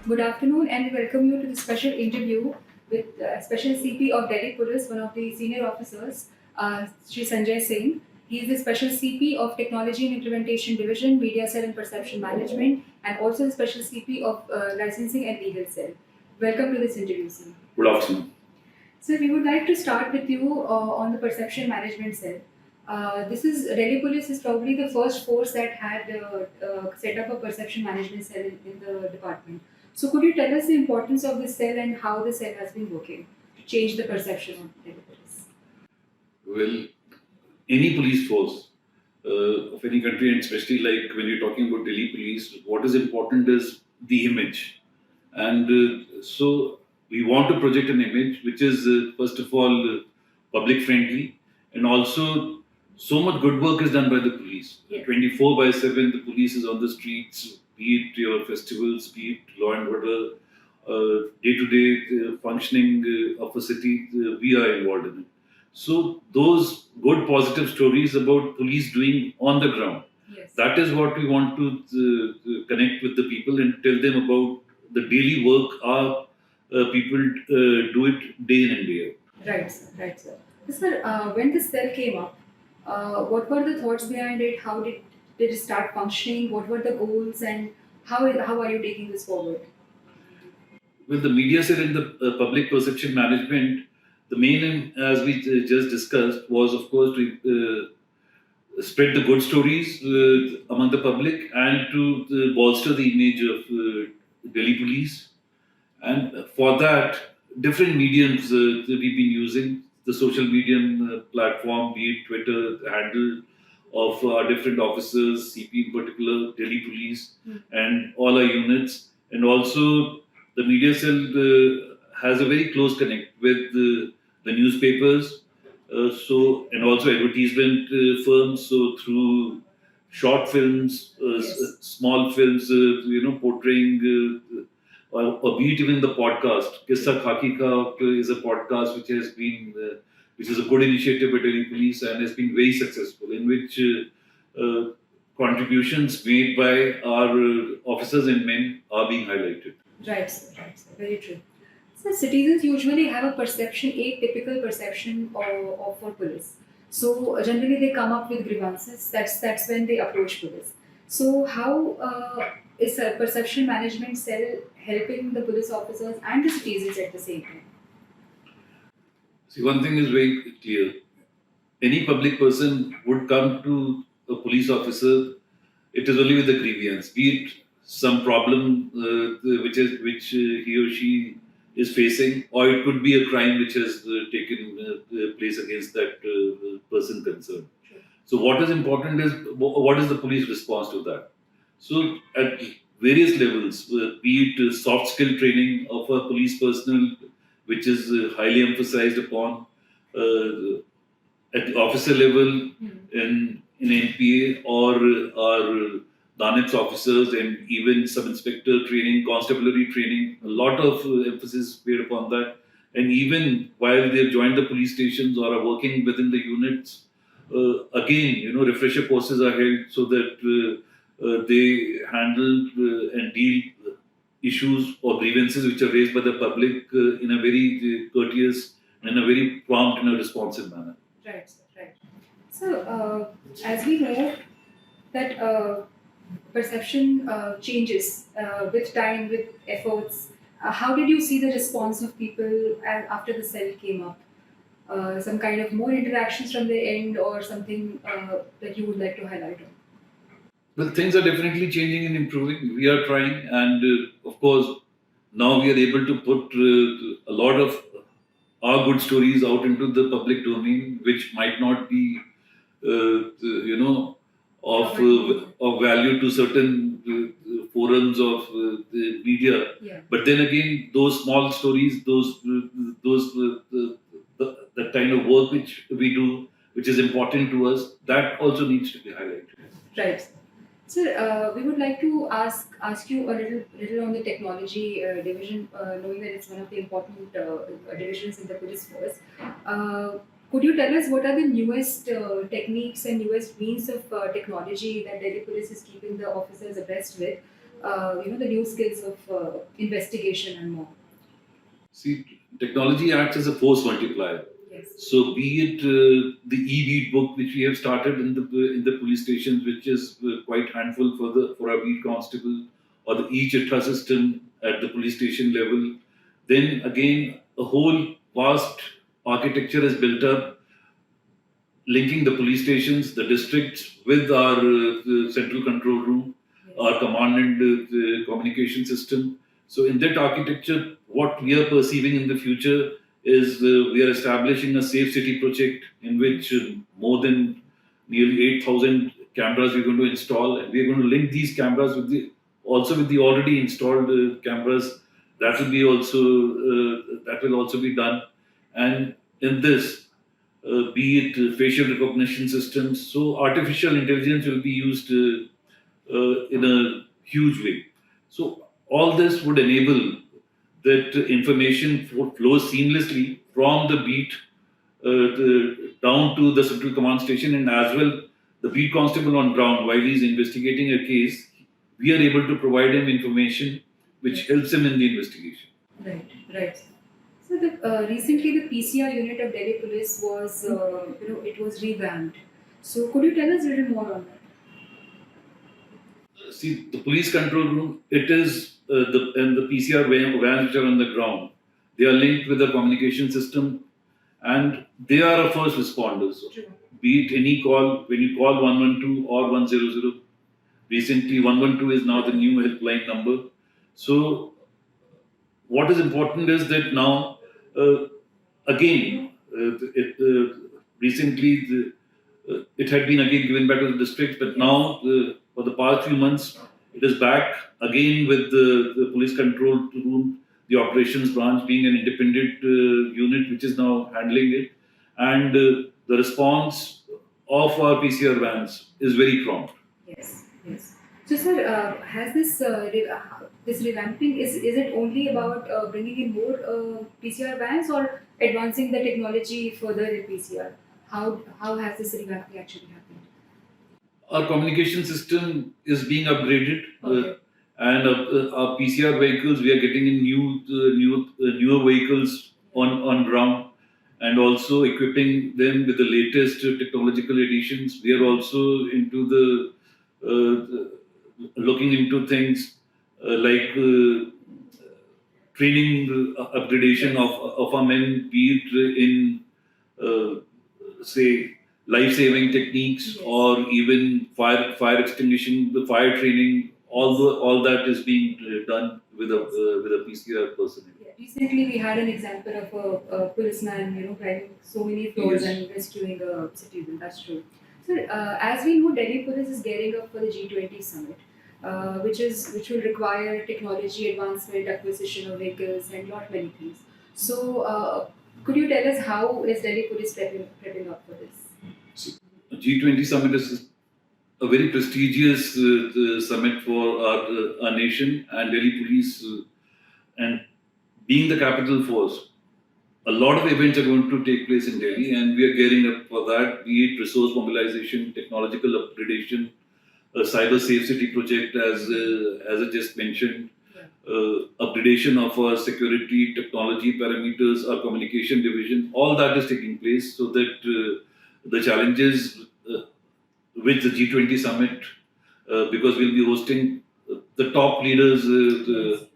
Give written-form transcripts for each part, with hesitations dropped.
Good afternoon and we welcome you to the special interview with Special CP of Delhi Police, one of the senior officers, Shri Sanjay Singh. He is the Special CP of Technology and Implementation Division, Media Cell and Perception Management, and also the Special CP of Licensing and Legal Cell. Welcome to this interview, sir. Good afternoon. So we would like to start with you on the Perception Management Cell. Delhi Police is probably the first force that had set up a perception management cell in the department. So could you tell us the importance of this cell and how the cell has been working to change the perception of Delhi Police? Well, any police force of any country, and especially like when you're talking about Delhi police, what is important is the image. And so we want to project an image which is, first of all, public friendly, and also so much good work is done by the police. Yeah. 24/7, the police is on the streets, be it your festivals, be it law and order, day-to-day functioning of a city, we are involved in it. So those good positive stories about police doing on the ground, Yes. that is what we want to connect with the people and tell them about the daily work our people do it day in and day out. Right, sir. Right, sir. Sir, when this cell came up, what were the thoughts behind it? How did it start functioning? What were the goals, and how are you taking this forward? With the media cell and the public perception management, the main aim, as we just discussed, was of course to spread the good stories among the public and to bolster the image of Delhi police. And for that, different mediums we've been using. The social media platform, be it Twitter, the handle of our different officers, CP in particular, Delhi police, and all our units. And also, the media cell has a very close connect with the newspapers, and also advertisement firms. So through short films, Yes. small films, portraying, or be it even the podcast. Kissa Khaki Ka is a podcast which is a good initiative by Delhi Police and has been very successful, in which contributions made by our officers and men are being highlighted. Right, sir. Right, sir. Very true. So citizens usually have a perception, a typical perception of for police. So generally they come up with grievances. That's when they approach police. So how is a perception management cell helping the police officers and the citizens at the same time? See, one thing is very clear. Any public person would come to a police officer, it is only with a grievance, be it some problem which he or she is facing, or it could be a crime which has taken place against that person concerned. Sure. So what is important is what is the police response to that. So at various levels, be it soft skill training of a police personnel, which is highly emphasized upon at the officer level in NPA, or our Danets officers, and even sub-inspector training, constabulary training. A lot of emphasis paid upon that. And even while they have joined the police stations or are working within the units, again, refresher courses are held so that they handle and deal issues or grievances which are raised by the public in a very courteous and a very prompt and a responsive manner. Right, sir. Right. So as we know that perception changes with time, with efforts. How did you see the response of people after the cell came up? Some kind of more interactions from their end, or something that you would like to highlight on? Well, things are definitely changing and improving. We are trying, and of course, now we are able to put a lot of our good stories out into the public domain, which might not be, of value to certain forums of the media. Yeah. But then again, those small stories, the kind of work which we do, which is important to us, that also needs to be highlighted. Right. Sir, we would like to ask you a little on the technology division, knowing that it's one of the important divisions in the police force. Could you tell us what are the newest techniques and newest means of technology that Delhi Police is keeping the officers abreast with the new skills of investigation and more. See, technology acts as a force multiplier. Yes. So, be it the e-beat book which we have started in the police stations, which is quite handful for our beat constable, or the e-chitra system at the police station level. Then again, a whole vast architecture is built up, linking the police stations, the districts with our central control room, our command and communication system. So, in that architecture, what we are perceiving in the future is we are establishing a safe city project in which more than nearly 8,000 cameras we're going to install, and we're going to link these cameras with the already installed cameras. That will also be done, and in this, be it facial recognition systems. So artificial intelligence will be used in a huge way. So all this would enable that information flows seamlessly from the beat down to the central command station, and as well the beat constable on ground while he's investigating a case, we are able to provide him information which helps him in the investigation. Right, right. So recently the PCR unit of Delhi Police was, it was revamped. So could you tell us a little more on that? See, the police control room, it is the PCR vans which are on the ground. They are linked with the communication system, and they are a first responders. True. Be it any call, when you call 112 or 100, recently 112 is now the new helpline number. So, what is important is that now, again, recently it had been again given back to the districts, but now for the past few months it is back again with the police control room, the operations branch being an independent unit which is now handling it, and the response of our PCR vans is very prompt. Yes, yes. So, sir, has this revamping is it only about bringing in more PCR vans or advancing the technology further in PCR? How has this revamping actually happened? Our communication system is being upgraded, Okay. and our PCR vehicles, we are getting in newer vehicles on ground, and also equipping them with the latest technological additions. We are also into looking into things like training upgradation of our men, be it in say life-saving techniques, Yes. or even fire extinguishing, the fire training. All that is being done with a PCR personnel. Yeah. Recently, we had an example of a policeman, climbing so many floors Yes. and rescuing a citizen. That's true. So, as we know, Delhi Police is gearing up for the G20 summit, which will require technology advancement, acquisition of vehicles, and lot many things. So, could you tell us how is Delhi Police prepping up for this? G20 summit is a very prestigious summit for our nation, and Delhi Police, and being the capital force, a lot of events are going to take place in Delhi, and we are gearing up for that, be it resource mobilization, technological upgradation, a cyber safe city project, as I just mentioned, upgradation of our security technology parameters, our communication division, all that is taking place so that the challenges with the G20 summit, because we'll be hosting the top leaders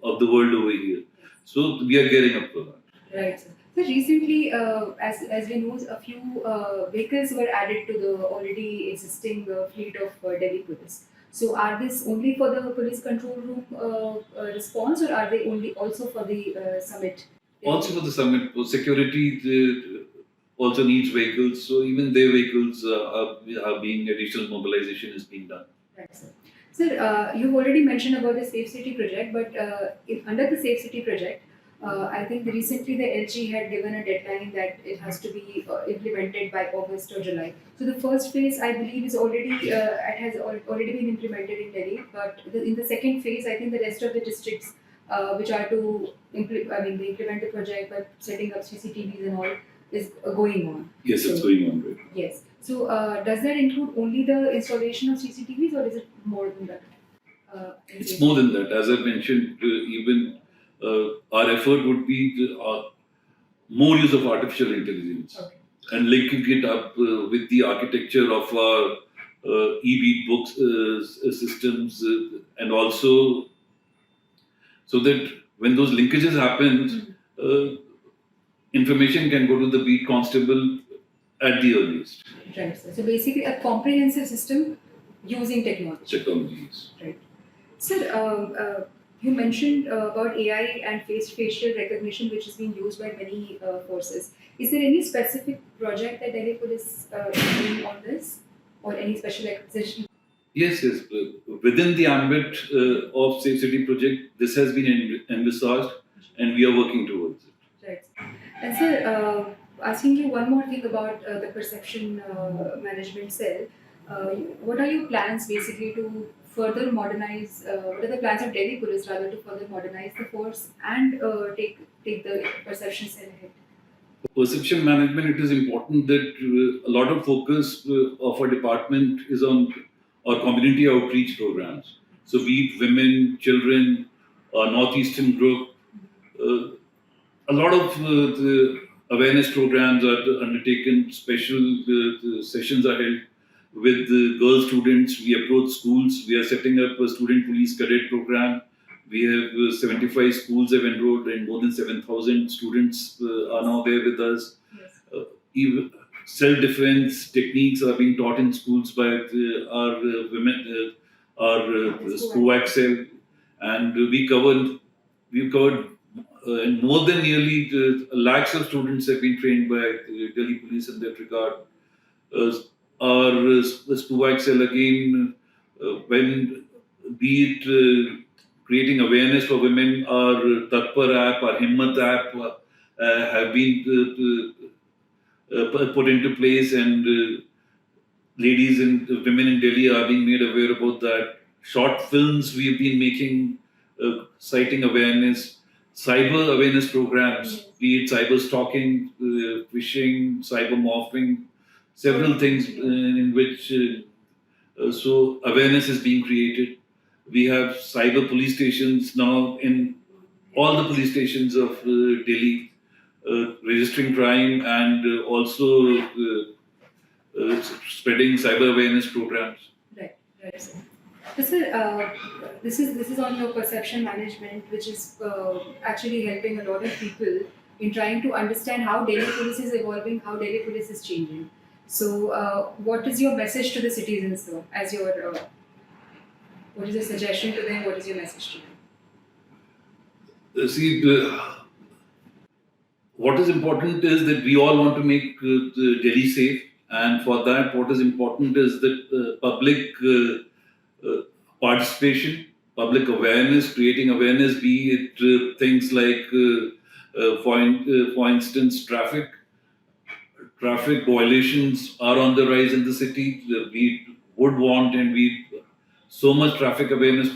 of the world over here. So we are gearing up for that. Right. Sir. So recently, as we know, a few vehicles were added to the already existing fleet of Delhi Police. So are this only for the police control room response, or are they only also for the summit? Also for the summit, security also needs vehicles, so even their vehicles are being additional mobilization is being done. Right, sir. Sir, you've already mentioned about the Safe City project, but under the Safe City project, I think recently the LG had given a deadline that it has to be implemented by August or July. So the first phase, I believe, is already already been implemented in Delhi. But in the second phase, I think the rest of the districts, which are to they implement the project by setting up CCTVs and all, is going on. Yes, it's So- going on, right? Yes. So does that include only the installation of CCTVs, or is it more than that? in It's safety? more than that. As I mentioned, even our effort would be more use of artificial intelligence Okay. and linking it up with the architecture of our e-beat books systems, and also so that when those linkages happen, uh, information can go to the beat constable at the earliest. Right, sir. So basically, a comprehensive system using technology. Technologies. Right. Sir, you mentioned about AI and facial recognition, which is being used by many forces. Is there any specific project that Delhi Police is doing on this, or any special acquisition? Yes, yes. Within the ambit of Safe City project, this has been envisaged, and we are working towards it. Right. And sir, asking you one more thing about the perception management cell. What are your plans basically to further modernize? What are the plans of Delhi Police rather to further modernize the force and take the perception cell ahead? Perception management, it is important that a lot of focus of our department is on our community outreach programs. So, be it women, children, our Northeastern group, uh, a lot of the awareness programs are undertaken, special sessions are held with the girl students. We approach schools, we are setting up a student police cadet program. We have 75 schools have enrolled and more than 7,000 students are now there with us. Yes. Even self-defense techniques are being taught in schools by our women, our SCOAC cell, and we've covered more than nearly lakhs of students have been trained by Delhi Police in that regard. Uh, our SCOAC cell again, when be it creating awareness for women, our Tatpar app, our Himmat app have been put into place, and ladies and women in Delhi are being made aware about that. Short films we have been making, citing awareness, cyber awareness programs, Yes. be it cyber stalking, phishing, cyber morphing, several things in which so awareness is being created. We have cyber police stations now in all the police stations of Delhi, registering crime and also spreading cyber awareness programs. Right, right, sir. This is on your perception management, which is actually helping a lot of people in trying to understand how Delhi Police is evolving, how Delhi Police is changing. So, what is your message to the citizens, though? As your what is your suggestion to them? What is your message to them? See, what is important is that we all want to make Delhi safe, and for that, what is important is that public participation, public awareness, creating awareness, be it things like, for instance, traffic violations are on the rise in the city. We would want, and we so much traffic awareness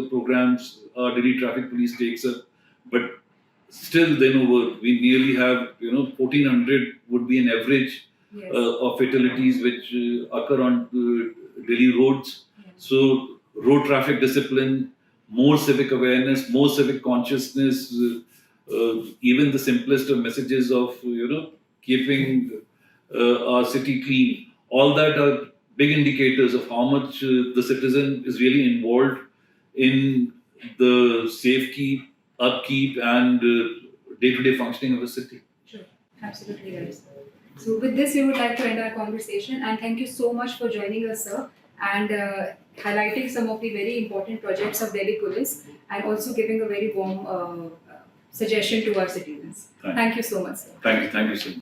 programs our Delhi Traffic Police takes up, but still then over we nearly have 1,400 would be an average Yes. of fatalities which occur on Delhi roads. Yes. So road traffic discipline, more civic awareness, more civic consciousness, even the simplest of messages of keeping our city clean. All that are big indicators of how much the citizen is really involved in the safekeep, upkeep, and day-to-day functioning of a city. Sure, absolutely right. So, with this, we would like to end our conversation, and thank you so much for joining us, sir, and highlighting some of the very important projects of Delhi Police, and also giving a very warm suggestion to our citizens. Thank you so much, sir. Thank you so much.